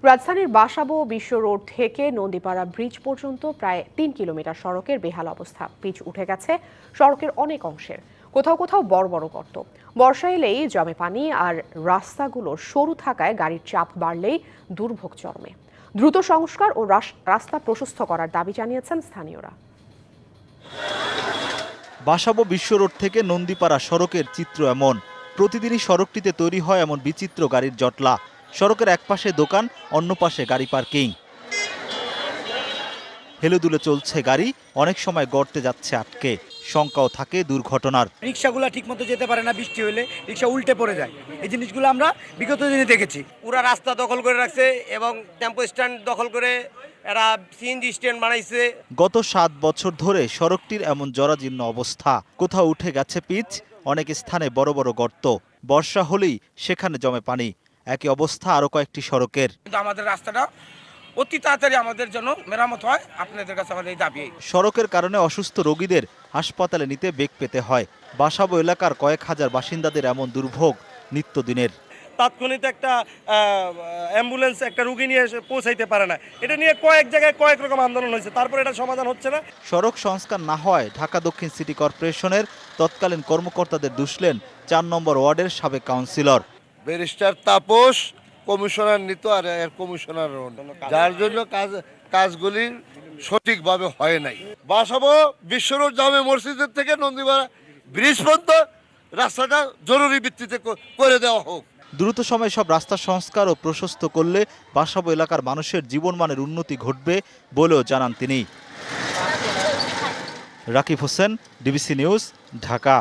রাজধানীর বাসাবো বিশ্ব রোড থেকে নন্দীপাড়া ব্রিজ পর্যন্ত প্রায় ৩ কিলোমিটার সড়কের বেহাল অবস্থা। পিচ উঠে গেছে সড়কের অনেক অংশের, কোথাও কোথাও বড় বড় গর্ত। বর্ষা এলেই জমে পানি, আর রাস্তাগুলো সরু থাকায় গাড়ির চাপ বাড়লেই দুর্ভোগ চরমে। দ্রুত সংস্কার ও রাস্তা প্রশস্ত করার দাবি জানিয়েছেন স্থানীয়রা। বাসাবো বিশ্ব রোড থেকে নন্দীপাড়া সড়কের চিত্র এমন। প্রতিদিনই সড়কটিতে তৈরি হয় এমন বিচিত্র গাড়ির জটলা। সড়কের এক পাশে দোকান, অন্য পাশে গাড়ি পার্কিং। হেলেদুলে চলছে গাড়ি, অনেক সময় গর্তে যাচ্ছে আটকে। শঙ্কাও থাকে দুর্ঘটনার। রিক্সাগুলো ঠিকমতো যেতে পারে না, বৃষ্টি হলে রিক্সা উল্টে পড়ে যায়। এই জিনিসগুলো আমরা বিগত দিনে দেখেছি। পুরা রাস্তা দখল করে রাখছে এবং টেম্পো স্ট্যান্ড দখল করে এরা সিএনজি স্ট্যান্ড বানাইছে। গত 7 বছর ধরে সড়কটির এমন জরাজীর্ণ অবস্থা। কোথাও উঠে গেছে পিচ, অনেক স্থানে বড় বড় গর্ত। বর্ষা হলেই সেখানে জমে পানি। একই অবস্থা আরও কয়েকটি সড়কের। কিন্তু আমাদের রাস্তাটা অতি তাড়াতাড়ি আমাদের জন্য মেরামত হয়, আপনাদের কাছে আমাদের এই দাবি। সড়কের কারণে অসুস্থ রোগীদের হাসপাতালে নিতে বেগ পেতে হয়। বাসাবো এলাকার কয়েক হাজার বাসিন্দাদের এমন দুর্ভোগ নিত্যদিনের। তাৎক্ষণিক একটা অ্যাম্বুলেন্স একটা রুগী নিয়ে এসে পৌঁছাইতে পারে না। এটা নিয়ে কয়েক জায়গায় কয়েক রকম আন্দোলন হয়েছে, তারপরে এটা সমাধান হচ্ছে না। সড়ক সংস্কার না হওয়ায় ঢাকা দক্ষিণ সিটি কর্পোরেশনের তৎকালীন কর্মকর্তাদের দুষলেন ৪ নম্বর ওয়ার্ডের সাবেক কাউন্সিলর। ব্যারিস্টার তাপস কমিশনার নিত আর এর কমিশনার, যার জন্য কাজগুলি সঠিকভাবে হয় নাই। বাসাবো বিশ্ব রোড জামে মসজিদের থেকে নন্দীপাড়া ব্রিজ পর্যন্ত রাস্তাটা জরুরি ভিত্তিতে করে দেওয়া হোক। দ্রুত সময়ে সব রাস্তা সংস্কার ও প্রশস্ত করলে বাসাবো এলাকার মানুষের জীবনমানের উন্নতি ঘটবে বলেও জানান তিনি। Rakib Hossain, DBC news, Dhaka.